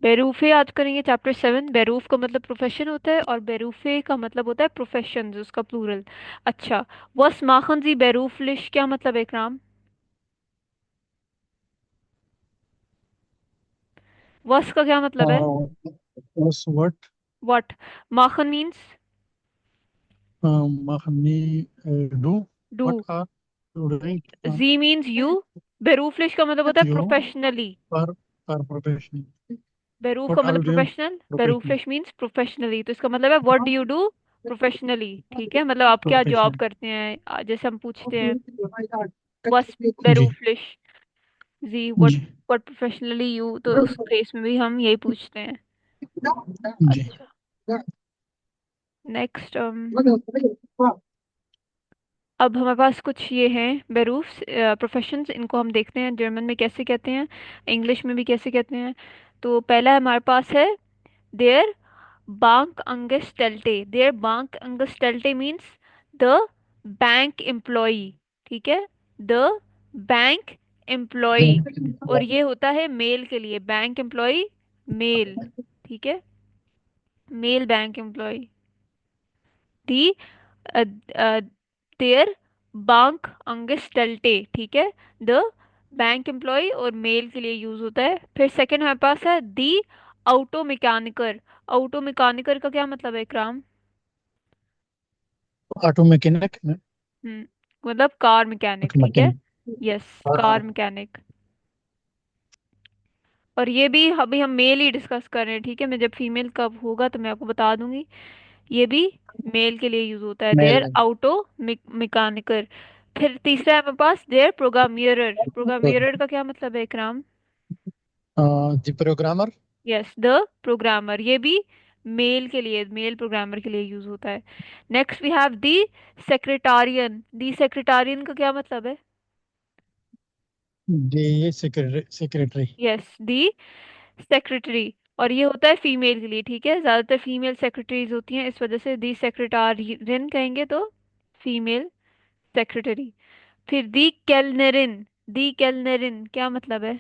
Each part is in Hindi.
बेरूफे याद करेंगे चैप्टर 7। बेरूफ का मतलब प्रोफेशन होता है और बेरूफे का मतलब होता है प्रोफेशंस, उसका प्लूरल। अच्छा, वस माखन जी बेरूफलिश क्या मतलब है इकराम? वस का क्या मतलब है? Uh, was what? व्हाट? माखन means Mahni do? Do. What are you doing? जी मीन्स यू। बेरूफलिश का मतलब होता है You प्रोफेशनली। are professional. बेरूफ का What are मतलब you doing? Professional, Professional. बेरूफलिश मीन्स प्रोफेशनली, तो इसका मतलब है what do you do professionally. ठीक है, मतलब आप क्या जॉब Professional. करते हैं, जैसे हम पूछते हैं वस जी बेरूफलिश जी व्हाट, जी व्हाट प्रोफेशनली यू, तो उस केस में भी हम यही पूछते हैं। जी। अच्छा, नेक्स्ट। अब हमारे पास कुछ ये हैं बेरूफ्स, प्रोफेशंस, इनको हम देखते हैं जर्मन में कैसे कहते हैं, इंग्लिश में भी कैसे कहते हैं। तो पहला हमारे पास है देयर bank angestellte। देयर bank angestellte means the bank employee. ठीक है, द बैंक एम्प्लॉई। और ये होता है मेल के लिए, बैंक एम्प्लॉई मेल। ठीक है, मेल बैंक एम्प्लॉय। दी देयर बैंक अंगेस्टल्टे। ठीक है, द बैंक एम्प्लॉय और मेल के लिए यूज होता है। फिर सेकंड हमारे पास है दी ऑटो मैकेनिकर। ऑटो मैकेनिकर का क्या मतलब है इकराम? Auto mechanic. मतलब कार मैकेनिक। ऑटो ठीक है, मैकेनिक। Yes, car mechanic. और ये भी अभी हम मेल ही डिस्कस कर रहे हैं, ठीक है, मैं जब फीमेल का होगा तो मैं आपको बता दूंगी। ये भी मेल के लिए यूज होता है, मेल। There auto मैकेनिकर। फिर तीसरा है मेरे पास देयर प्रोग्रामियर। प्रोग्रामियर का क्या मतलब है इकराम? जी प्रोग्रामर। Yes, the programmer. ये भी मेल के लिए, मेल प्रोग्रामर के लिए यूज होता है। नेक्स्ट वी हैव दी सेक्रेटारियन। दी सेक्रेटारियन का क्या मतलब है? जी secretary secretary. Yes, the secretary. और ये होता है फीमेल के लिए, ठीक है, ज्यादातर फीमेल सेक्रेटरीज होती हैं, इस वजह से दी सेक्रेटारियन कहेंगे तो फीमेल सेक्रेटरी। फिर दी केलनरिन। दी केलनरिन क्या मतलब है?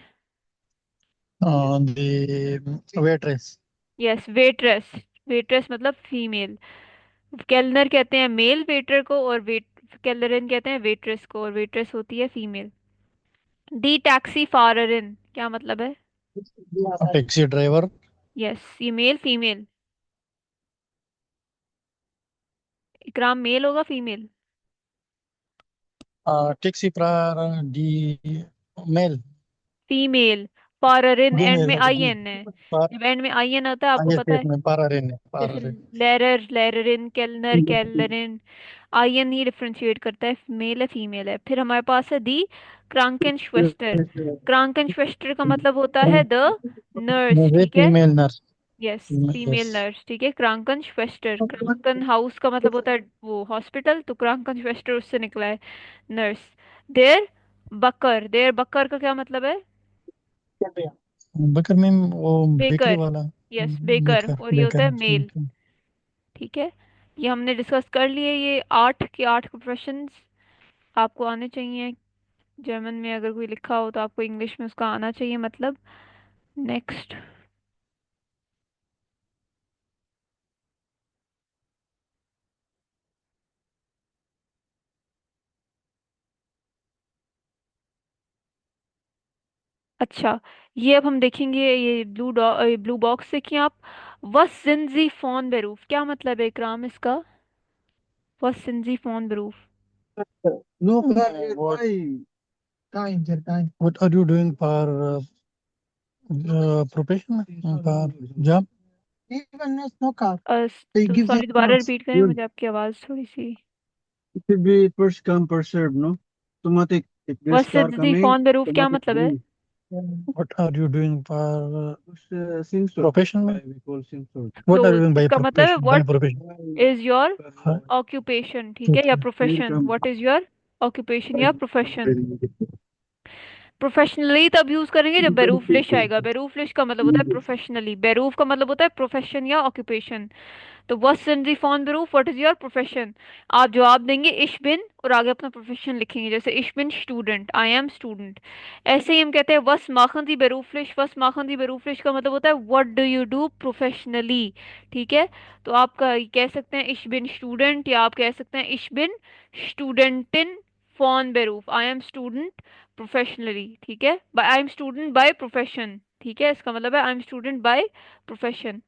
दी वेट्रेस। Yes, waitress. वेट्रेस मतलब फीमेल। केलनर कहते हैं मेल वेटर को, और वेट केलनरिन कहते हैं वेट्रेस को, और वेट्रेस होती है फीमेल। दी टैक्सी फाररिन क्या मतलब है? Taxi driver. यस, ये मेल फीमेल? इकराम मेल होगा फीमेल? टैक्सी प्रार डी मेल। फीमेल। फॉररिन डी एंड मेल में होगा आई जी। एन है। पार जब एंड में आई एन आता है आपको आगे पता स्टेट है। में पारा रेन जैसे पारा लेरर लेररिन, केलनर रेन। केलरिन, आई एन ही डिफ्रेंशिएट करता है मेल है फीमेल है। फिर हमारे पास है दी क्रांकेनश्वेस्टर। क्रांकेनश्वेस्टर का मतलब होता है द नर्स। मुझे ठीक है, female nurse. Yes, yes. Female nurse. ठीक है, क्रांकनश्वेस्टर, क्रांकन हाउस का मतलब होता है वो हॉस्पिटल, तो क्रांकनश्वेस्टर उससे निकला है, नर्स। देर बकर। देर बकर का क्या मतलब है? बकर में वो बेकरी बेकर। वाला। यस, बेकर, बेकर और ये होता बेकर। है मेल। ठीक है, ये हमने डिस्कस कर लिए, ये 8 के 8 प्रोफेशंस आपको आने चाहिए। जर्मन में अगर कोई लिखा हो तो आपको इंग्लिश में उसका आना चाहिए मतलब। नेक्स्ट। अच्छा, ये अब हम देखेंगे, ये ब्लू बॉक्स देखिए आप। वस सिन जी फोन बेरूफ क्या मतलब है इकराम इसका? वस सिन जी phone बेरूफ। No, what what are you doing for profession? For job? Even has no car. They तो give them सॉरी, दोबारा chance. रिपीट करें, Fuel. मुझे आपकी आवाज़ थोड़ी सी। It should be first come, first serve, no? Automatic. If there's वस car सिन जी coming, फोन बेरूफ क्या automatic मतलब है? move. What are you doing for Simsor? Profession? We call Simsor. What तो are you doing by इसका मतलब है profession? By what profession? Is your Huh? Occupation, ठीक है, या Okay. Profession, what is your occupation या प्रोफेशन। प्रोफेशनली तब यूज करेंगे जब बेरूफलिश आएगा। बेरूफलिश का मतलब होता है प्रोफेशनली, बेरूफ का मतलब होता है प्रोफेशन या ऑक्यूपेशन। तो what sind Sie von Beruf, what is your profession. आप जवाब देंगे इश बिन और आगे अपना प्रोफेशन लिखेंगे, जैसे इश बिन स्टूडेंट, आई एम स्टूडेंट। ऐसे ही हम कहते हैं वस machen Sie beruflich, वस machen Sie beruflich का मतलब होता है what do you do professionally. ठीक है। तो आप कह सकते हैं इश बिन स्टूडेंट, या आप कह सकते हैं इश बिन स्टूडेंटिन फॉन बेरूफ, आई एम स्टूडेंट प्रोफेशनली। ठीक है, I am student by profession. ठीक है, इसका मतलब है I am student by profession.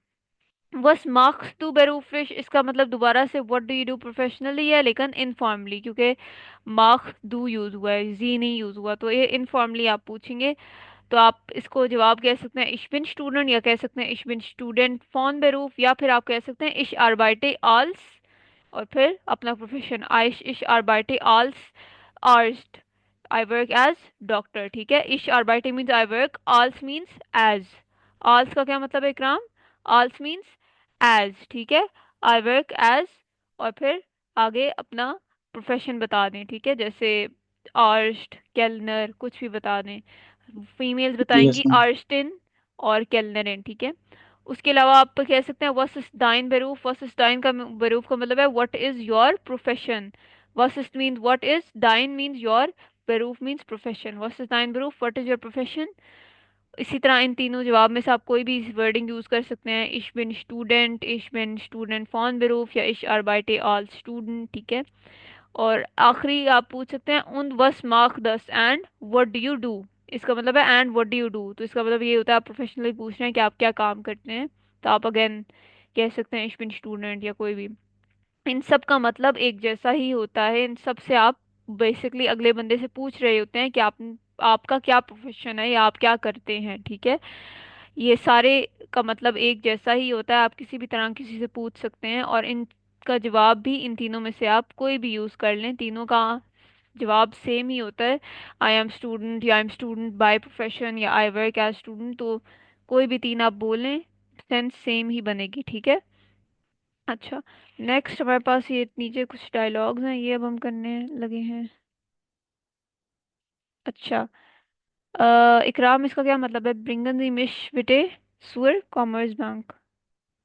बस मार्क्स टू बेरूफिश, इसका मतलब दोबारा से what do you do professionally है, लेकिन इनफॉर्मली, क्योंकि मार्क्स डू यूज हुआ है, जी नहीं यूज हुआ, तो ये इनफॉर्मली आप पूछेंगे। तो आप इसको जवाब कह सकते हैं इश बिन स्टूडेंट, या कह सकते हैं इश बिन स्टूडेंट फॉन बेरूफ, या फिर आप कह सकते हैं इश आर्बाइटे आल्स और फिर अपना प्रोफेशन, आइश इश आर्बाइटे आल्स आर्स्ट, आई वर्क एज डॉक्टर। ठीक है, इश आर्बाइटे मीन्स आई वर्क, आल्स मीन्स एज। आल्स का क्या मतलब है इकराम? आल्स मीन्स एज। ठीक है, आई वर्क एज, और फिर आगे अपना प्रोफेशन बता दें। ठीक है, जैसे आर्स्ट, केलनर, कुछ भी बता दें। फीमेल्स Yes, बताएंगी ma'am. आर्स्टिन और केलनरिन। ठीक है। उसके अलावा आप कह सकते हैं वस इज दाइन बेरूफ, वस इज दाइन का बेरूफ का मतलब है व्हाट इज योर प्रोफेशन। वस इज मीन्स व्हाट इज, दाइन मीन्स योर, बेरूफ मीन्स प्रोफेशन। वस is thine बेरूफ, what is your profession. इसी तरह इन तीनों जवाब में से आप कोई भी वर्डिंग यूज कर सकते हैं, इश बिन स्टूडेंट, इश बिन स्टूडेंट फॉन बेरूफ, या इश आर्बाइटे ऑल स्टूडेंट। ठीक है। और आखिरी आप पूछ सकते हैं उन वस मार्क दस and what do you do. इसका मतलब है and what do you do, तो इसका मतलब ये होता है आप प्रोफेशनली पूछ रहे हैं कि आप क्या काम करते हैं। तो आप अगेन कह सकते हैं इश बिन स्टूडेंट या कोई भी। इन सब का मतलब एक जैसा ही होता है, इन सब से आप बेसिकली अगले बंदे से पूछ रहे होते हैं कि आप, आपका क्या प्रोफेशन है या आप क्या करते हैं। ठीक है, ये सारे का मतलब एक जैसा ही होता है, आप किसी भी तरह किसी से पूछ सकते हैं, और इनका जवाब भी इन तीनों में से आप कोई भी यूज कर लें, तीनों का जवाब सेम ही होता है। आई एम स्टूडेंट, या आई एम स्टूडेंट बाय प्रोफेशन, या आई वर्क एज स्टूडेंट, तो कोई भी तीन आप बोलें सेंस सेम ही बनेगी। ठीक है। अच्छा, नेक्स्ट हमारे पास ये नीचे कुछ डायलॉग्स हैं, ये अब हम करने लगे हैं। अच्छा, इकराम इसका क्या मतलब है? ब्रिंगन द मिश बिटे सुअर कॉमर्स बैंक,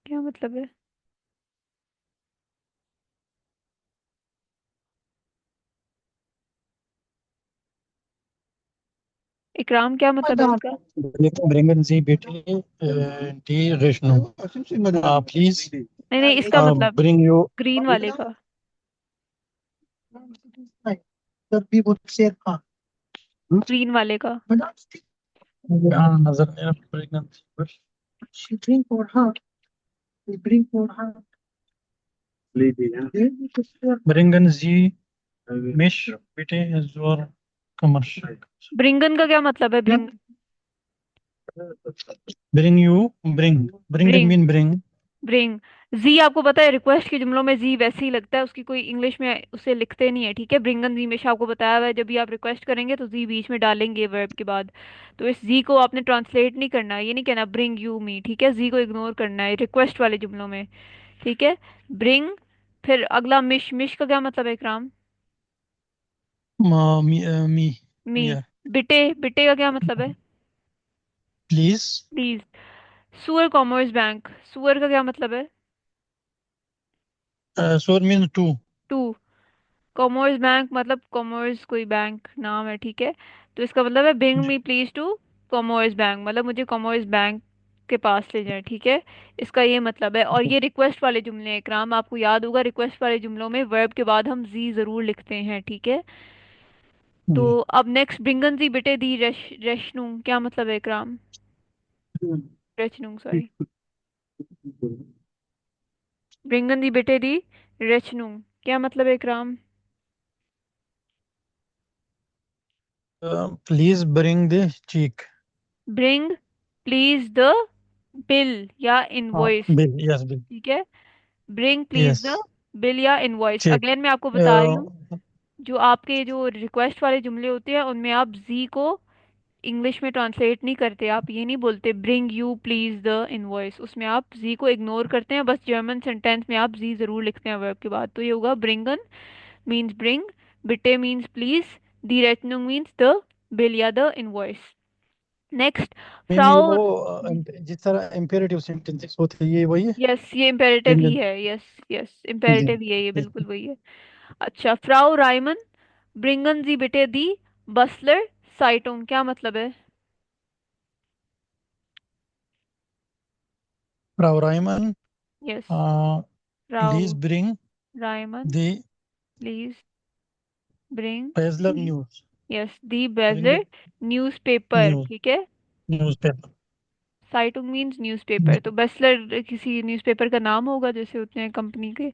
क्या मतलब है? इकराम क्या मतलब है इसका? Bringen Sie bitte die Rechnung. Please नहीं नहीं, इसका मतलब bring you. ग्रीन वाले का। ग्रीन वाले का। हाँ, नजर नहीं आ रहा, bringen Sie. She drink for her. We bring for her. Bringen Sie mich bitte zur Commercial. ब्रिंगन का क्या मतलब है? Bring, Bring you, bring bring, mean bring. Bring. जी आपको पता है रिक्वेस्ट के जुमलों में जी वैसे ही लगता है, उसकी कोई इंग्लिश में उसे लिखते नहीं है। ठीक है, ब्रिंगन जी हमेशा आपको बताया हुआ है जब भी आप रिक्वेस्ट करेंगे तो जी बीच में डालेंगे वर्ब के बाद। तो इस जी को आपने ट्रांसलेट नहीं करना, ये नहीं कहना ब्रिंग यू मी। ठीक है, जी को इग्नोर करना है रिक्वेस्ट वाले जुमलों में। ठीक है, ब्रिंग। फिर अगला मिश, मिश का क्या मतलब है इकराम? Me, मी। yeah. बिटे, बिटे का क्या मतलब है? Please. प्लीज। सुअर कॉमर्स बैंक, सुअर का क्या मतलब है? Sure means two. To. Commerzbank मतलब कॉमर्स कोई बैंक नाम है। ठीक है, तो इसका मतलब है bring me please to Commerzbank, मतलब मुझे कॉमर्स बैंक के पास ले जाए। ठीक है, इसका ये मतलब है। और ये रिक्वेस्ट वाले जुमले हैं इकराम, आपको याद होगा रिक्वेस्ट वाले जुमलों में वर्ब के बाद हम जी जरूर लिखते हैं। ठीक है। तो Yeah. अब नेक्स्ट, ब्रिंगन जी बिटे दी रेशनू, क्या मतलब है इकराम? रेचनू, सॉरी। ब्रिंगन दी बिटे दी रेचनू, क्या मतलब है इकराम? Please bring the check. Bring please the bill या इनवॉइस। Bill. Yes, bill. ठीक है, bring please the Yes. Bill या इनवॉइस। Check. अगेन मैं आपको बता रही Uh, हूँ, जो आपके जो रिक्वेस्ट वाले जुमले होते हैं उनमें आप जी को इंग्लिश में ट्रांसलेट नहीं करते, आप ये नहीं बोलते bring you please the invoice, उसमें आप जी को इग्नोर करते हैं, बस जर्मन सेंटेंस में आप जी जरूर लिखते हैं वर्ब के बाद। तो ये होगा ब्रिंगन मीन्स ब्रिंग, बिटे मीन्स प्लीज, दी रेचनुंग मीन्स द बिल या द इनवॉइस। नेक्स्ट, मैम ये फ्राउ। वो जिस तरह इम्पेरेटिव सेंटेंसेस होते हैं ये वही है। यस, ये इम्पेरेटिव ही इंडियन। है। यस, यस जी। इम्पेरेटिव ही है, ये ठीक बिल्कुल है। वही है। अच्छा, फ्राउ राइमन ब्रिंगन जी बिटे दी बसलर साइटों, क्या मतलब है? Frau Riemann, yes, please Frau bring Riemann the please bring Baszler the, news. Yes the bring the Baszler newspaper, news, ठीक है। न्यूज़पेपर। साइटुंग मींस न्यूज़पेपर, तो बेस्लर किसी न्यूज़पेपर का नाम होगा जैसे होते हैं कंपनी के।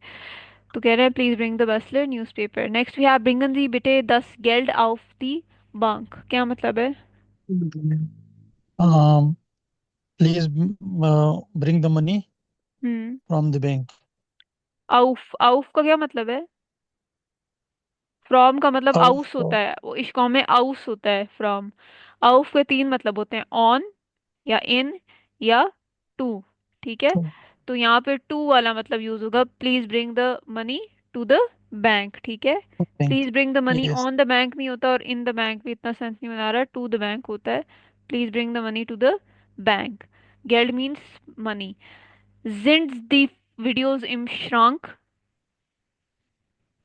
तो कह रहे हैं प्लीज ब्रिंग द बेस्लर न्यूज़पेपर। नेक्स्ट वी हैव ब्रिंगन दी बिटे दस गेल्ड ऑफ दी बैंक, क्या मतलब है? Please bring the money hmm. From the bank. आउफ, आउफ का क्या मतलब है? फ्रॉम का मतलब आउस ऑफ। होता है, वो इस कॉम में आउस होता है फ्रॉम। आउफ के तीन मतलब होते हैं, ऑन या इन या टू, ठीक है। तो यहाँ पे टू वाला मतलब यूज होगा, please bring the money to the bank, ठीक है। Bank. Please bring the money yes. On the bank नहीं होता, और इन द बैंक भी इतना सेंस नहीं बना रहा, टू द बैंक होता है। Please bring the money to the bank. गेल्ड मीन्स मनी। जिंड द वीडियोज इम श्रांक,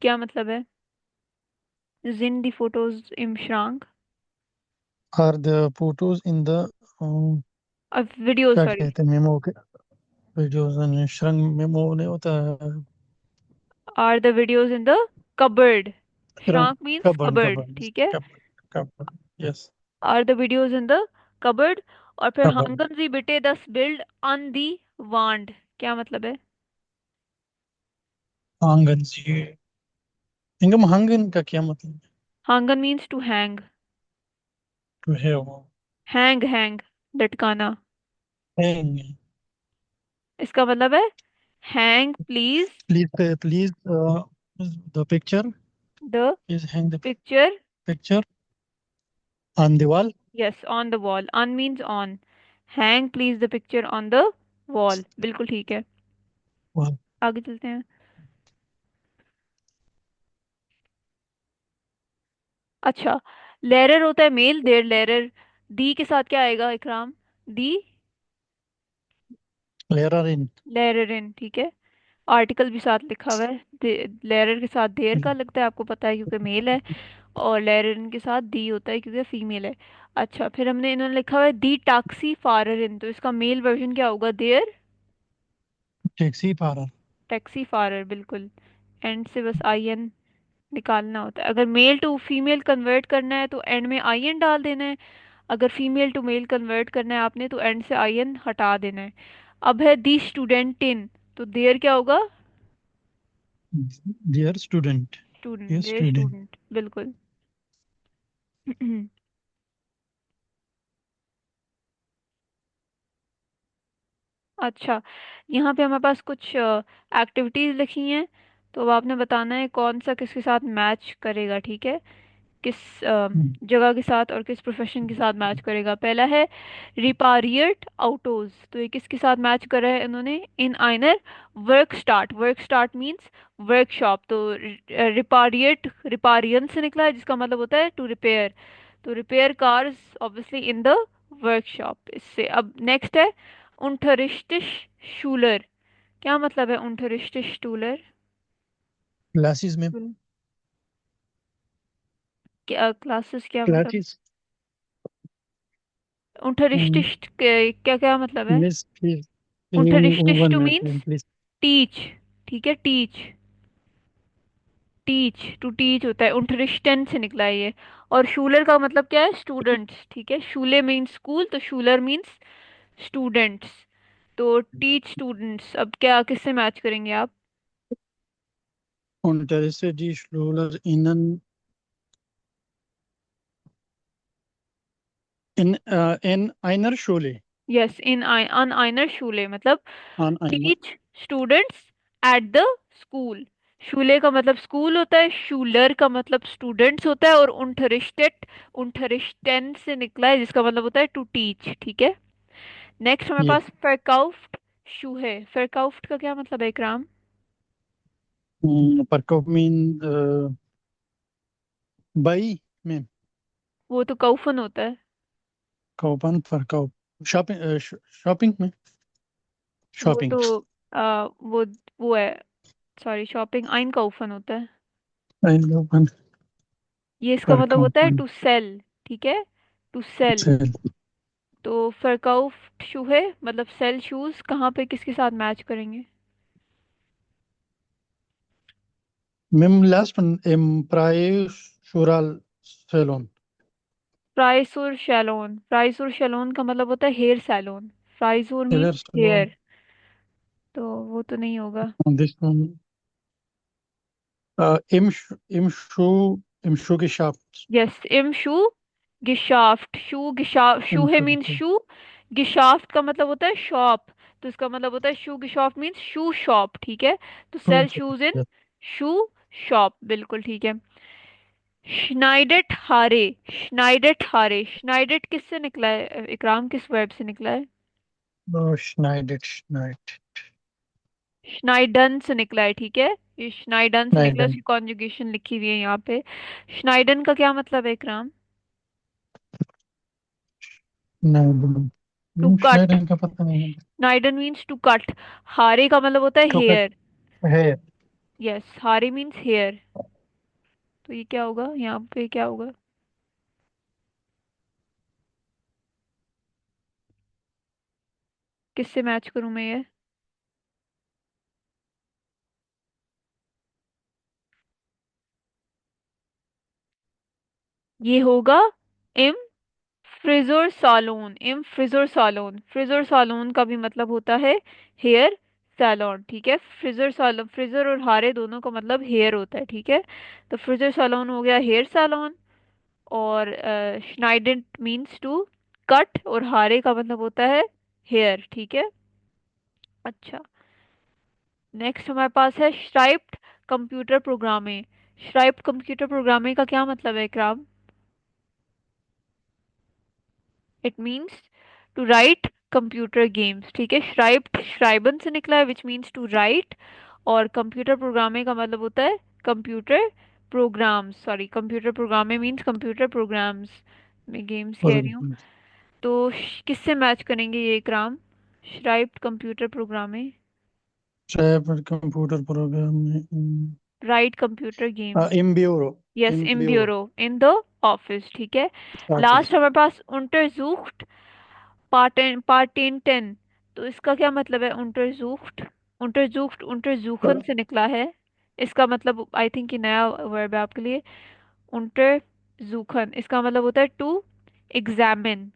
क्या मतलब है? जिन द फोटोज इम श्रांक, are the photos in the video क्या सॉरी, कहते हैं मेमो के, वीडियोज श्रृंग मेमो नहीं होता है। Are the videos in the cupboard. श्रृंग श्रांक मीन्स कबर्ड, कबर्ड, कबर्ड, ठीक है। Cupboard, cupboard. Yes. Are the videos in the cupboard. और फिर कबर्ड। हंगन जी बिटे दस बिल्ड ऑन दी वांड, क्या मतलब है? आंगन जी। इंगम हंगन का क्या मतलब है? हांगन मीन्स टू हैंग। टू है वो। हैंग, हैंग लटकाना। हैंग। इसका मतलब है hang please please, please the picture the is hang the picture, picture on the wall. Yes on the wall, on means on, hang please the picture on the wall, बिल्कुल ठीक है। आगे चलते हैं। अच्छा, लेरर होता है मेल, देयर लेरर। दी के साथ क्या आएगा इकराम? दी लेयर इन। लेररिन, ठीक है। आर्टिकल भी साथ लिखा हुआ है, लेरर के साथ देर का लगता है, आपको पता है क्योंकि मेल है। और लेररिन के साथ दी होता है क्योंकि फीमेल है। अच्छा, फिर हमने इन्होंने लिखा हुआ है दी टैक्सी फाररिन, तो इसका मेल वर्जन क्या होगा? देयर टैक्सी पार्लर। टैक्सी फारर, बिल्कुल। एंड से बस आई एन निकालना होता है। अगर मेल टू फीमेल कन्वर्ट करना है तो एंड में आई एन डाल देना है। अगर फीमेल टू मेल कन्वर्ट करना है आपने तो एंड से आई एन हटा देना है। अब है दी स्टूडेंटिन, तो देयर क्या होगा? डियर स्टूडेंट। स्टूडेंट, डियर देयर स्टूडेंट। स्टूडेंट, बिल्कुल। अच्छा, यहाँ पे हमारे पास कुछ एक्टिविटीज लिखी हैं, तो अब आपने बताना है कौन सा किसके साथ मैच करेगा, ठीक है। किस जगह के साथ और किस प्रोफेशन के साथ मैच करेगा। पहला है रिपारिएट आउटोज, तो ये किसके साथ मैच कर रहा है इन्होंने? इन आइनर वर्क स्टार्ट, वर्क स्टार्ट मींस वर्कशॉप, तो रिपारिएट रिपारियन से निकला है जिसका मतलब होता है टू रिपेयर। तो repair cars obviously in the workshop. इससे अब नेक्स्ट है उनथरिस्टिश शूलर, क्या मतलब है उनथरिस्टिश शूलर? क्लासेस में। क्या क्लासेस, क्या मतलब? क्लासेस। उनथरिस्टिश क्या क्या मतलब है? मिस प्लीज, उनथरिस्टिश one two minute means please. Teach, ठीक है, टीच। टीच, टू टीच होता है, उनथरिस्टन से निकला है ये। और शूलर का मतलब क्या है? स्टूडेंट्स, ठीक है। शूले मीन्स स्कूल, तो शूलर मीन्स स्टूडेंट्स। तो टीच स्टूडेंट्स, अब क्या किससे मैच करेंगे आप? Unterrichte die in einer Schule. Yes, इन अन आइनर शूले मतलब An einer. Teach students at the school. शूले का मतलब स्कूल होता है, शूलर का मतलब स्टूडेंट्स होता है, और उनठरिस्टेट उनठरिस्टेन से निकला है जिसका मतलब होता है टू टीच, ठीक है। नेक्स्ट हमारे Yes. पास फरकाउफ्ट शू है। फरकाउफ्ट का क्या मतलब है इकराम? Parkov mean by में। वो तो कौफन होता है। कौपन फरकाउ, शॉपिंग, शॉपिंग में, वो शॉपिंग। तो वो है, सॉरी, शॉपिंग आइन कौफन होता है। कौपन ये इसका मतलब होता है फरकाउपन टू सेल। ठीक है, टू सेल। सेल। तो फरकाउफ शू है, मतलब सेल शूज कहाँ पे किसके साथ मैच करेंगे? मैम लास्ट वन, एम प्राइस शुराल सैलून। फ्राइसुर शैलोन, फ्राइसुर शैलोन का मतलब होता है हेयर सैलून। फ्राइसुर हेयर मीन्स सैलून। हेयर। तो वो तो नहीं होगा। This one, um, um shoe, um shoe की शॉप। यस, इम शू गिशाफ्ट, शू गिशाफ्ट, शू एम है शू की मीन्स शॉप। शू। गिशाफ्ट का मतलब होता है शॉप। तो इसका मतलब होता है शू गिशाफ्ट मीन्स शू शॉप। ठीक है, तो sell shoes in shoe shop, बिल्कुल ठीक है। श्नाइडेट हारे, श्नाइडेट हारे, श्नाइडेट किससे निकला है इकराम, किस वर्ब से निकला है? स्नाइडेड, स्नाइड, श्नाइडन से निकला है, ठीक है। ये श्नाइडन से निकला है, स्नाइडन। उसकी कॉन्जुगेशन लिखी हुई है यहाँ पे। श्नाइडन का क्या मतलब है इकराम? स्नाइडन। To ma'am cut. स्नाइडन का पता नहीं है। श्नाइडन मीन्स टू कट। हारे का मतलब होता है टू कट हेयर। है। यस, हारे मीन्स हेयर। तो ये क्या होगा, यहाँ पे क्या होगा? किससे मैच करूं मैं ये? ये होगा इम फ्रिजर सालोन, इम फ्रिजर सालोन। फ्रिजर सालोन का भी मतलब होता है हेयर सैलून। ठीक है, फ्रिजर सालोन, फ्रिजर और हारे दोनों का मतलब हेयर होता है। ठीक है, तो फ्रिजर सालोन हो गया हेयर सैलून। और श्नाइडेंट मीन्स टू कट, और हारे का मतलब होता है हेयर। ठीक है, अच्छा। नेक्स्ट हमारे पास है श्राइप्ड कंप्यूटर प्रोग्रामिंग। श्राइप्ड कंप्यूटर प्रोग्रामिंग का क्या मतलब है Ikram? It means to write computer games. ठीक है, श्राइप्ड श्राइबन से निकला है विच मीन्स टू राइट। और कंप्यूटर प्रोग्रामिंग का मतलब होता है computer programs, sorry, computer programming means computer programs. मैं गेम्स कह रही हूँ। तो किससे मैच करेंगे ये इकराम, श्राइप्ड कंप्यूटर प्रोग्रामिंग? कंप्यूटर प्रोग्राम में, राइट कंप्यूटर गेम्स। इम्ब्यूरो, yes, in इम्ब्यूरो bureau, in the office. ठीक है, ऑफिस। लास्ट हमारे पास untersucht Patenten। तो इसका क्या मतलब है untersucht? untersucht untersuchen से निकला है। इसका मतलब आई थिंक ये नया वर्ब है आपके लिए। untersuchen इसका मतलब होता है टू एग्जामिन।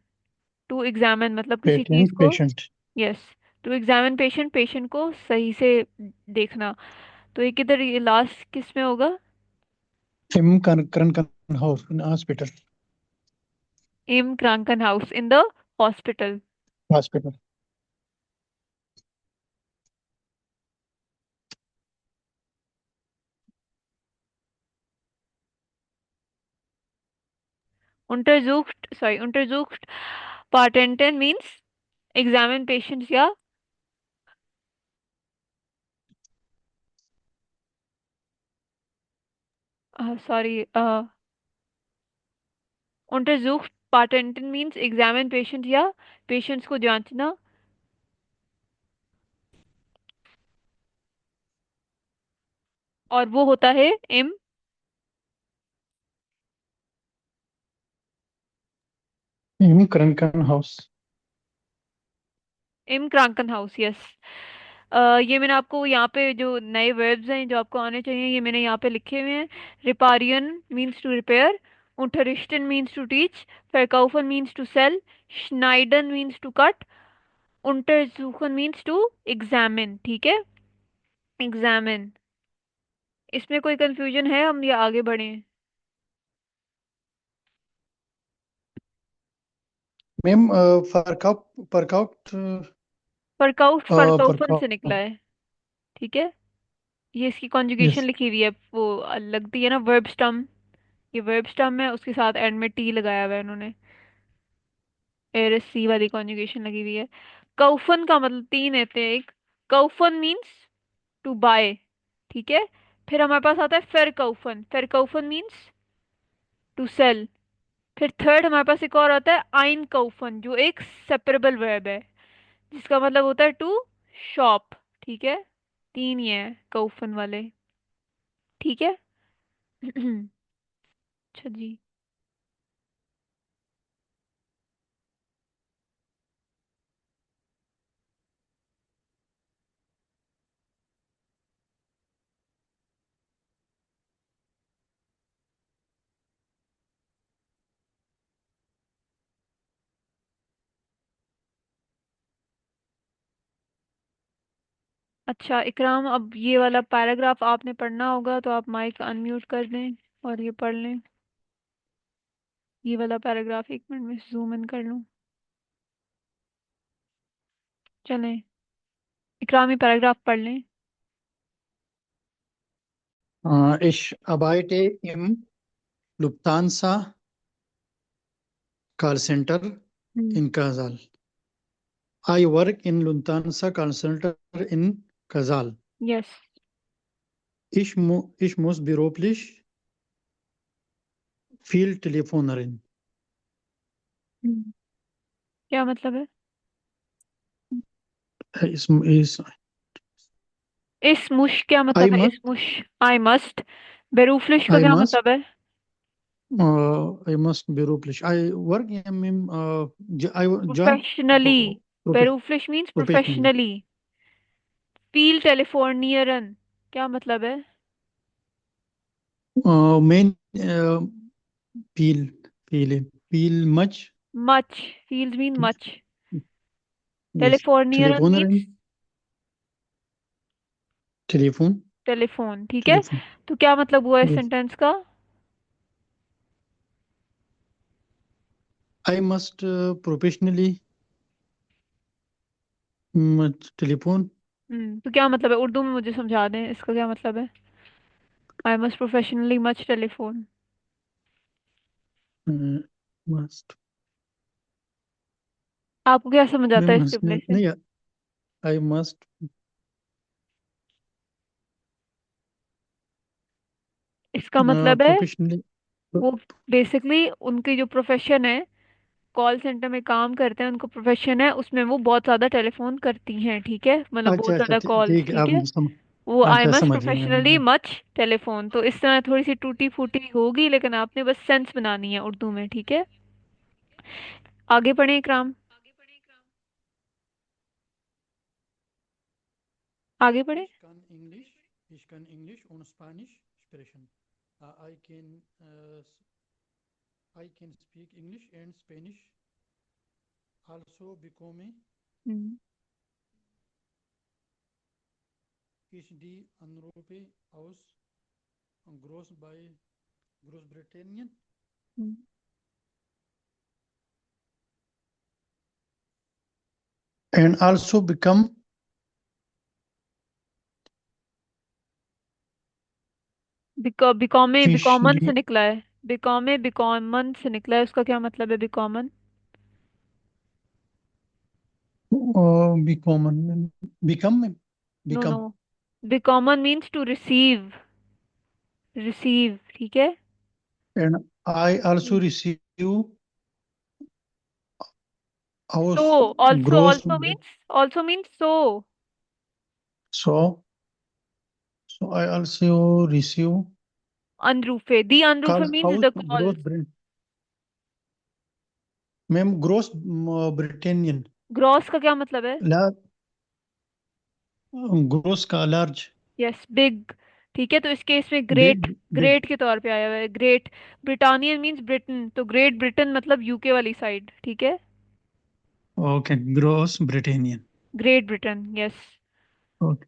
टू एग्जामिन मतलब किसी चीज पेटेंट को। Patient. Yes, to examine patient, patient को सही से देखना। तो ये किधर, ये लास्ट किस में होगा? एम करन हाउस hospital. im Krankenhaus, in the hospital। Hospital. untersucht, sorry, untersucht Patenten means examine patients या, sorry, untersucht Patenten means examine patient या patients को जांचना। और वो होता है एम करन हाउस। im Krankenhaus। यस, ये मैंने आपको यहाँ पे जो नए verbs हैं जो आपको आने चाहिए, ये मैंने यहाँ पे लिखे हुए हैं। रिपारियन means to repair, unterrichten means to teach, verkaufen means to sell, schneiden means to cut, untersuchen means to examine. ठीक है, एग्जामिन। इसमें कोई कंफ्यूजन है, हम ये आगे बढ़े? मैम फरकाउट, फरकाउट, वर्कआउट फरकाउफन से फरकाउट। निकला है। ठीक है, ये इसकी कॉन्जुगेशन यस। लिखी हुई है, वो लगती है ना वर्ब स्टम। ये वर्ब स्टम है, उसके साथ एंड में टी लगाया हुआ है उन्होंने, एरस सी वाली कॉन्जुगेशन लगी हुई है। कौफन का मतलब तीन रहते हैं, एक कौफन मीन्स टू बाय। ठीक है, फिर हमारे पास आता है फेर कौफन, फेर कौफन मीन्स टू सेल। फिर थर्ड हमारे पास एक और आता है आइन कौफन, जो एक सेपरेबल वर्ब है, जिसका मतलब होता है टू शॉप। ठीक है, तीन ही है कौफन वाले। ठीक है। अच्छा जी। अच्छा इकराम, अब ये वाला पैराग्राफ आपने पढ़ना होगा, तो आप माइक अनम्यूट कर दें और ये पढ़ लें। ये वाला पैराग्राफ 1 मिनट में जूम इन कर लूँ। चलें, इकराम ये पैराग्राफ पढ़ लें। Ich arbeite im Lufthansa Call Center hmm. in Kasal. I work in Lufthansa Call Center in Kasal. Yes. Ich muss beruflich viel Telefoneren. क्या मतलब है? Is इसमुश क्या I मतलब है? must इसमुश। I must. बेरूफलिश का I क्या must मतलब है? I must beruflich. I work in job professionally. बेरूफलिश मीन्स professionally. प्रोफेशनली। फील टेलीफोनियरन क्या मतलब है? Main feel feel much much. फील्स मीन मच। yes टेलीफोनियरन मीन्स telefoneren telephone टेलीफोन। ठीक है, telephone. तो क्या मतलब हुआ इस Yes. सेंटेंस का? I must professionally telephone. तो क्या मतलब है उर्दू में, मुझे समझा दें इसका क्या मतलब है? I must professionally much telephone. Must आपको क्या समझ मैं आता है इस must जुमले से? नहीं I must इसका मतलब है professionally वो बेसिकली उनकी जो प्रोफेशन है, कॉल सेंटर में काम करते हैं, उनको प्रोफेशन है, उसमें वो बहुत ज्यादा टेलीफोन करती हैं। ठीक है, मतलब अच्छा बहुत अच्छा ज्यादा कॉल्स। ठीक है ठीक अब है, वो आई अच्छा मस्ट समझ गया प्रोफेशनली मच टेलीफोन, तो इस तरह थोड़ी सी टूटी फूटी होगी, लेकिन आपने बस सेंस बनानी है उर्दू में। ठीक है, आगे पढ़ें इकराम, आगे पढ़ें। Ich kann Englisch und Spanisch sprechen. I can speak English and Spanish also bekomme hmm. ich die Anrufe aus Großbritannien hmm. and also become बिकॉमे बिकॉमन से officially निकला है। बिकॉमे बिकॉमन से निकला है, उसका क्या मतलब है बिकॉमन? become नो नो, become बिकॉमन मीन्स टू रिसीव। रिसीव, ठीक है। and I also receive so, house ऑल्सो, gross ऑल्सो means so. so I also receive अनरूफे, दी अनरूफे calls means house the gross calls. Ma'am ग्रोस ब्रिटेनियन ग्रॉस का क्या मतलब है? ला ग्रोस का लार्ज यस, बिग। ठीक है, तो इस केस में ग्रेट, बिग बिग ग्रेट के तौर पे आया हुआ है ग्रेट। ब्रिटानियन मीन्स ब्रिटेन, तो ग्रेट ब्रिटेन मतलब यूके वाली साइड। ठीक है, ओके ग्रोस ब्रिटेनियन great Britain, yes. Okay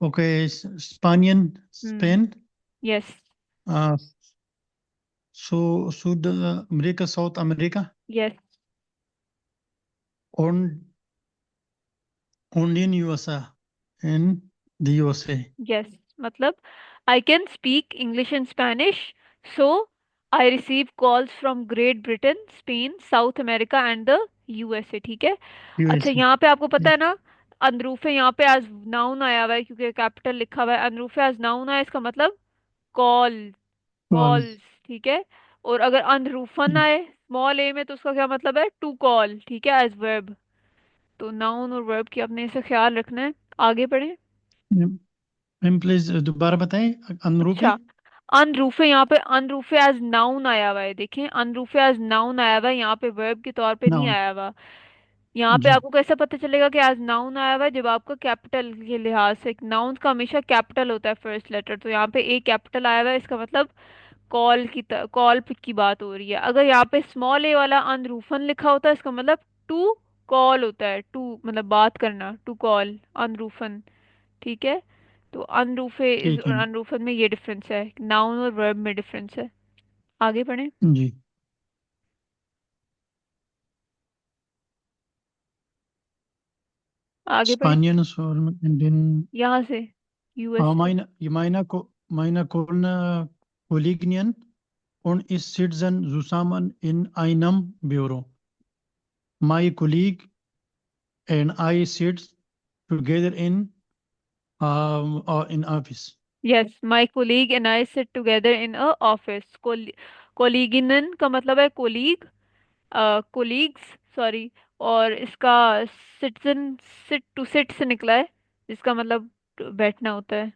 okay स्पानियन हम्म। Spain yes. सो सुद अमेरिका South America yes. On only in USA in the USA yes, मतलब I can speak English and Spanish, so I receive calls from Great Britain, Spain, South America and the USA. ठीक है। अच्छा, यूएसए यहाँ पे आपको पता है ना, अनरूफे यहाँ पे एज नाउन आया हुआ है, क्योंकि कैपिटल लिखा हुआ है। अनरूफे एज नाउन आया, इसका मतलब कॉल, कॉल कॉल्स। ठीक है, और अगर अनरूफन आए स्मॉल ए में तो उसका क्या मतलब है, टू कॉल, ठीक है, एज वर्ब। तो नाउन और वर्ब की अपने से ख्याल रखना है। आगे बढ़े। मैम प्लीज दोबारा बताएं, अनुरूप है। अच्छा, अनरूफे, यहाँ पे अनरूफे एज नाउन आया हुआ है, देखें अनरूफे एज नाउन आया हुआ है, यहाँ पे वर्ब के तौर पे नहीं नाउन। आया हुआ। यहाँ पे जी। आपको कैसे पता चलेगा कि एज नाउन आया हुआ है, जब आपका कैपिटल के लिहाज से, नाउन का हमेशा कैपिटल होता है फर्स्ट लेटर, तो यहाँ पे ए कैपिटल आया हुआ है, इसका मतलब कॉल की बात हो रही है। अगर यहाँ पे स्मॉल ए वाला अनरूफन लिखा होता है, इसका मतलब टू कॉल होता है, टू मतलब बात करना, टू कॉल अनरूफन, ठीक है। तो अनरूफे ठीक और है। अनरूफन में ये डिफरेंस है, नाउन और वर्ब में डिफरेंस है। आगे बढ़े। जी। आगे बढ़े, Spaniens und in den यहाँ से यूएस से। meine Kollegin und ich sitzen zusammen in einem Büro. My colleague and I sit together in office. Yes, my colleague and I sit together in a office. कोलीगिनन का मतलब है कोलीग, कोलीग्स सॉरी। और इसका सिटीजन, सिट टू सिट से निकला है, जिसका मतलब बैठना होता है।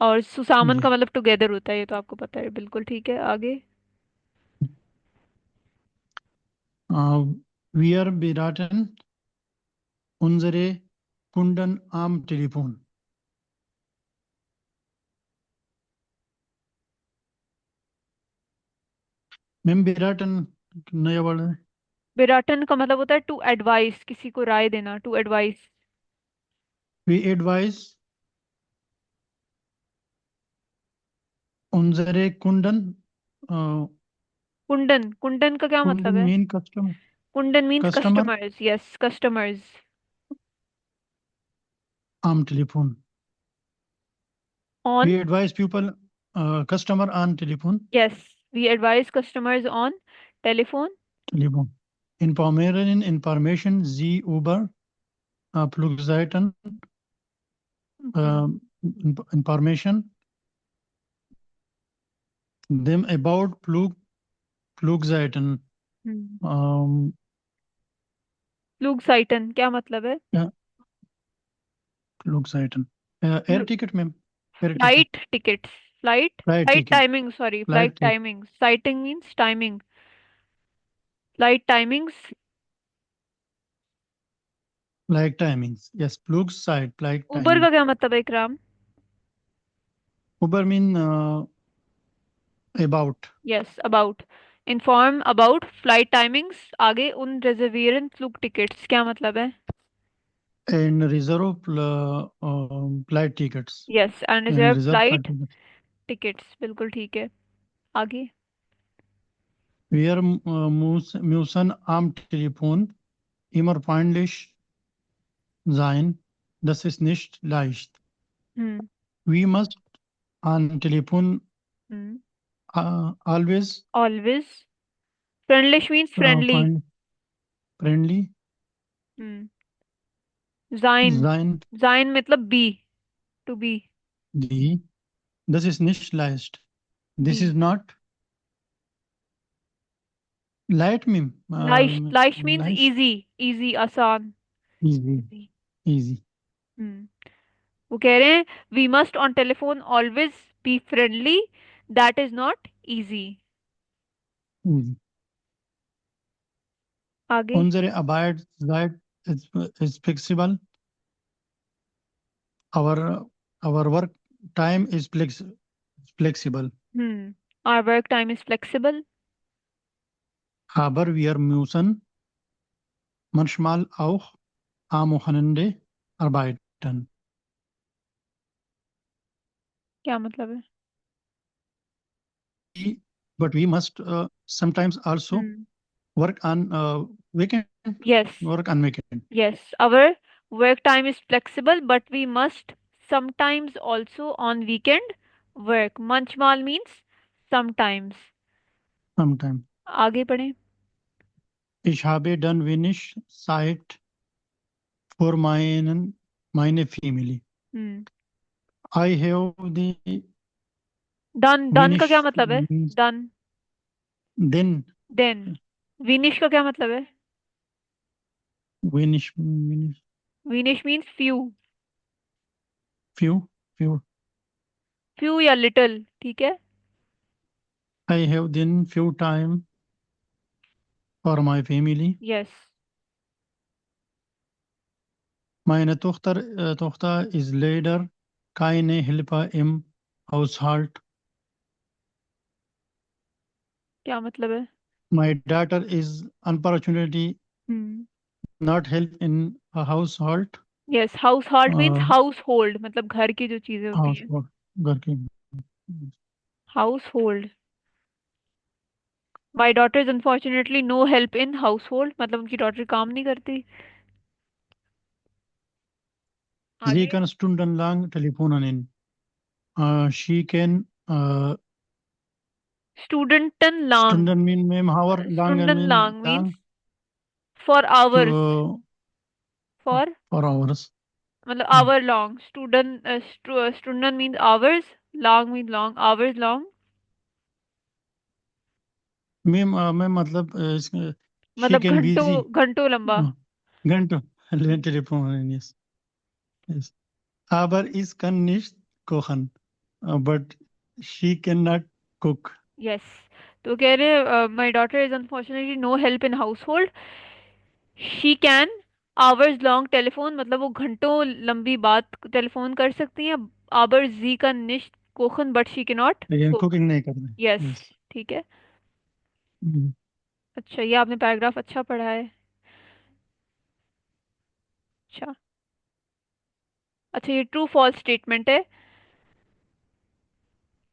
और सुसामन जी। का मतलब टुगेदर होता है, ये तो आपको पता है, बिल्कुल ठीक है। आगे। Wir beraten unsere Kunden am Telefon. Ma'am beraten नया वर्ड है। विराटन का मतलब होता है टू एडवाइस, किसी को राय देना, to advise. We advise unsere Kunden. कुंडन, कुंडन का क्या मतलब Kunden है? mean customer. कुंडन means Customer customers, yes customers. am Telefon. On, We advise people, customer on telephone. Yes, we advise customers on telephone. Telephone. Information Sie über Flugzeiten, information them about Flugzeiten. Um, फ्लूग साइटन क्या मतलब है? yeah, Flugzeiten. Air ticket, ma'am. Air ticket. Flight tickets, flight Flight flight ticket. Timing, sorry flight Flight ticket. Timing, साइटिंग means timing, flight timings. Flight timings. Yes, Flugzeit. Flight उबर timing. का क्या मतलब है इकराम? Uber mean about yes, about, inform about flight timings. आगे, उन रिजर्वेशन फ्लूग टिकट्स क्या मतलब है? and reserve flight tickets. Yes, and And reserve reserve flight flight tickets. Tickets, बिल्कुल ठीक है। आगे। Wir müssen am Telefon immer freundlich sein. Das ist nicht leicht. Hmm. We must on telephone hmm. always always, फ्रेंडलिश means friendly. find friendly hmm. जाइन, sein. जाइन मतलब be, to be. Die, das ist nicht leicht. Be, This is not light me. लाइश, लाइश मीन्स Leicht. इजी, इजी आसान। Easy. इजी। Easy. हम्म। वो कह रहे हैं we must on telephone always be friendly, that is not easy. Easy. आगे। Unsere Arbeitszeit is flexible. Our our work time is flexible. Our work time is flexible. Aber wir müssen manchmal auch am Wochenende arbeiten. क्या मतलब है? But we must sometimes also हम्म। work on weekend. यस, Work on weekend यस, our work time is flexible but we must sometimes also on weekend work. मंचमाल मीन्स समटाइम्स। sometime. आगे पढ़ें। Ich habe dann wenig Zeit für meine Family. Hmm. I have the डन, डन का क्या विनिश मतलब है? मीन्स डन। देन। देन। विनिश का क्या मतलब है? विनिश विनिश विनिश means few. Few few few या लिटिल, ठीक है। I have then few time for my family. Yes. Meine Tochter ist leider keine Hilfe im Haushalt. क्या मतलब है? My daughter is unfortunately hmm. not help in a household. Yes, house halt means Uh, house hold, मतलब घर की जो चीजें होती हैं। household घर की। Household. My daughter is unfortunately no help in household, मतलब उनकी डॉटर काम नहीं करती। Sie आगे। kann stundenlang telefonieren. She can स्टूडेंटन लांग। Stunden mean hour, lang स्टूडेंटन mean लांग means lang for hours. to for for hours. मतलब Hmm. Hour long. स्टूडेंट, स्टूडेंट means hours, long mean long, hours long. Ma'am मतलब she मतलब can घंटों busy घंटों लंबा। घंटों telefonieren. Yes. Yes. Aber ich kann nicht kochen. But she cannot cook. Yes. तो कह रहे हैं my daughter is unfortunately no help in household. She can hours long telephone, मतलब वो घंटों लंबी बात टेलीफोन कर सकती हैं। आवर्स जी का निश्च कोखन, बट शी के नॉट लेकिन कुक। कुकिंग नहीं करते। यस। यस। ठीक है। अच्छा, ये आपने पैराग्राफ अच्छा पढ़ा है। अच्छा। अच्छा, ये ट्रू फॉल्स स्टेटमेंट है।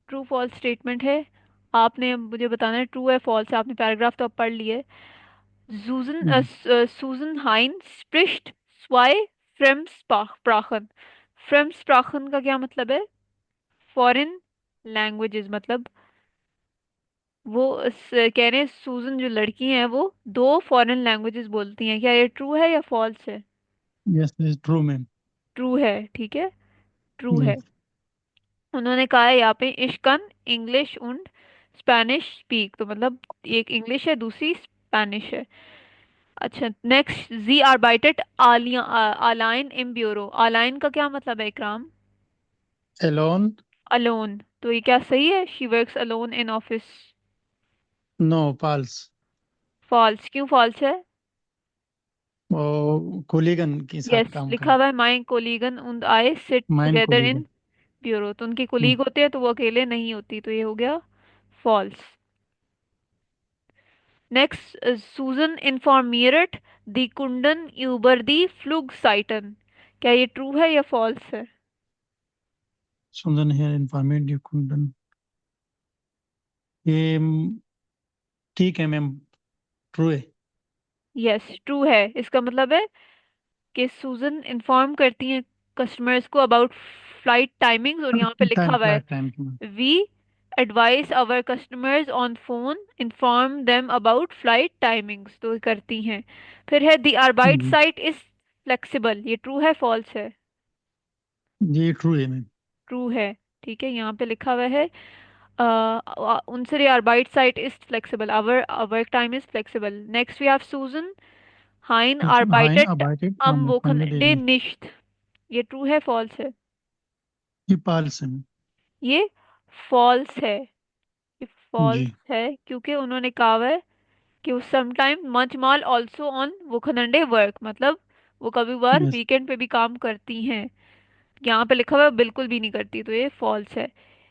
ट्रू फॉल्स स्टेटमेंट है। आपने मुझे बताना है ट्रू है फॉल्स है। आपने पैराग्राफ तो अब पढ़ लिए। Susan Hine spricht zwei Fremdsprachen। Fremdsprachen का क्या मतलब है? फॉरेन लैंग्वेजेस, मतलब वो कह रहे हैं सूजन जो लड़की हैं वो दो फॉरेन लैंग्वेजेस बोलती हैं। क्या ये ट्रू है या फॉल्स है? Yes is true ma'am. True है, ठीक है। ट्रू है। यस। उन्होंने कहा है यहाँ पे इश्कन इंग्लिश und स्पेनिश स्पीक, तो मतलब एक इंग्लिश है, दूसरी स्पेनिश है। अच्छा, नेक्स्ट, जी आर्बाइटेट अलाइन इम ब्यूरो। अलाइन का क्या मतलब है इकराम? एलोन। अलोन। तो ये क्या सही है? She works alone in office. No false. False, क्यों फॉल्स है? वो कोलिगन के साथ यस, काम लिखा कर। हुआ है माई कोलीगन उंद आई सिट माइन टुगेदर इन कोलिगन। ब्यूरो, तो उनकी कोलीग होते हैं तो वो अकेले नहीं होती, तो ये हो गया फॉल्स। नेक्स्ट, सुजन इन्फॉर्मियरट दी कुंडन यूबर दी फ्लूग साइटन। क्या ये ट्रू है या फॉल्स है? Sundar hair इन्फॉर्मेट you कुंडन। ये ठीक है मैम। ट्रू है। यस, ट्रू है। इसका मतलब है कि सूजन इन्फॉर्म करती हैं कस्टमर्स को अबाउट फ्लाइट टाइमिंग्स, और यहाँ पे लिखा टाइम हुआ है फ्लैट टाइम की। We advise our customers on phone inform them about flight timings, तो ये करती हैं। फिर है the orbit hmm, site is flexible. ये ट्रू है फॉल्स है? ये ट्रू है मैम। ट्रू है, ठीक है। यहाँ पे लिखा हुआ है unsere Arbeitszeit ist flexibल, our work time is flexible. Next we have Susan Hein हाइन arbeitet अबाइटेड am हम फाइनली Wochenende नहीं। nicht। ये ट्रू है फॉल्स है? ये फॉल्स है मैम। ये फॉल्स है। ये फॉल्स जी। है क्योंकि उन्होंने कहा हुआ है कि वो sometime much mall also on weekends work, मतलब वो कभी बार यस। वीकेंड पे भी काम करती हैं। यहाँ पे लिखा हुआ है बिल्कुल भी नहीं करती, तो ये फॉल्स है।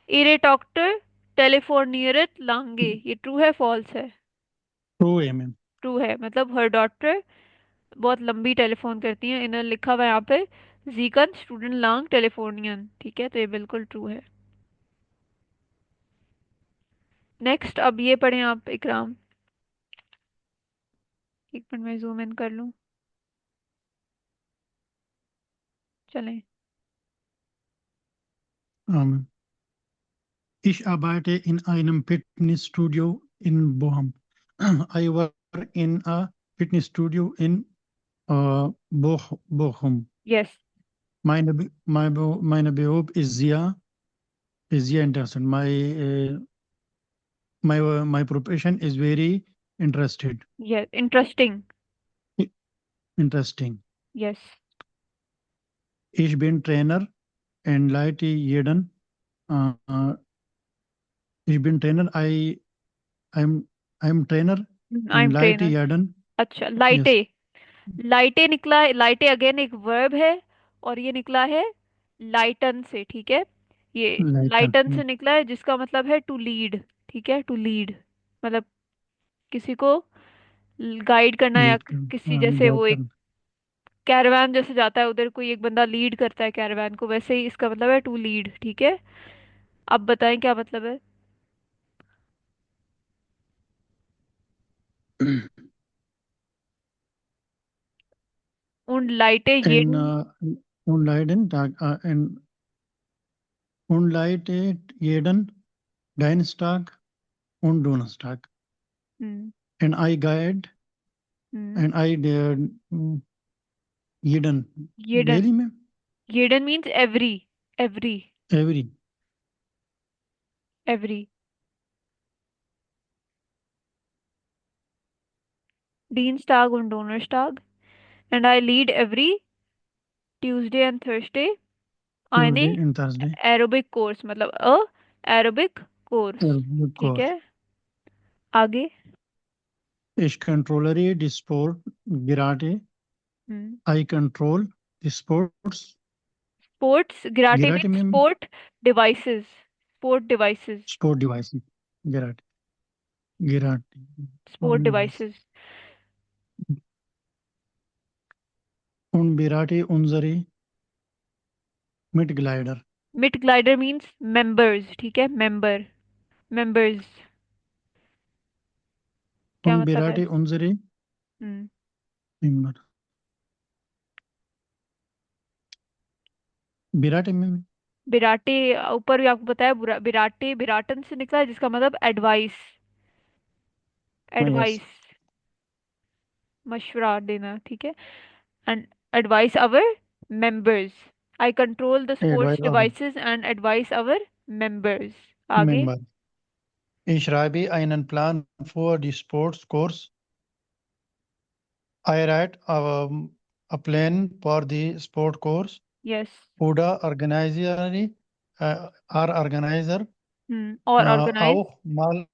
इरे डॉक्टर टेलीफोनियरत लांगे, ये ट्रू है फॉल्स है? ट्रू है मैम। ट्रू है, मतलब हर डॉक्टर बहुत लंबी टेलीफोन करती हैं। इन्हें लिखा हुआ है यहाँ पे जीकन स्टूडेंट लांग टेलीफोनियन, ठीक है, तो ये बिल्कुल ट्रू है। नेक्स्ट, अब ये पढ़ें आप इकराम। एक मिनट में जूम इन कर लूँ। चलें। हाँ ma'am. Ich arbeite in einem Fitnessstudio in Bochum. I work in a Fitnessstudio in Bochum. Yes. Meine Beruf ist sehr is yeah interested. My profession is very interested. Yes, interesting. Interesting. Yes. Ich bin Trainer and leite jeden. Uh, ich bin Trainer. I'm I'm trainer I and am leite trainer. jeden. अच्छा, लाइटे। Yes. लाइटे निकला है, लाइटे अगेन एक वर्ब है। और ये निकला है लाइटन से, ठीक है। ये Leiten. लाइटन से निकला है, जिसका मतलब है टू लीड। ठीक है, टू लीड मतलब किसी को गाइड करना, या Lead. किसी जैसे Guide वो एक करना. कैरवान जैसे जाता है उधर, कोई एक बंदा लीड करता है कैरवान को, वैसे ही इसका मतलब है टू लीड, ठीक है। अब बताएं क्या मतलब है। उन लाइटे ये। And und leiden Tag und leite jeden Dienstag und Donnerstag. Hmm. And I guide hmm. and I did jeden येडन। daily में येडन means every. Every. every every. Dienstag und Donnerstag. And I lead every Tuesday and Thursday eine Tuesday and Thursday. aerobic course, मतलब अ aerobic course। Good ठीक course. है, आगे। Ich controllere die Sport Girate. Hmm. I control the sports sports, गिराटे Girate मीन्स में sport devices. Sport devices. sport device Girate Girate sport sport device. Devices. Und Birate unsere Mitglieder. मिड ग्लाइडर मीन्स मेंबर्स, ठीक है, मेंबर। मेंबर्स क्या Und मतलब है। Birate unsere हम्म। Member. Birate में बिराटे, ऊपर भी आपको बताया, बिराटे बिराटन से निकला है, जिसका मतलब एडवाइस। yes. एडवाइस, मशवरा देना, ठीक है। And advice our members. I control the Advice sports of devices and advice our members. आगे। member. Ich schreibe einen Plan für die Sportskurs. I write a plan for the sport course. Yes. Oder organisiere or organizer और ऑर्गेनाइज। auch mal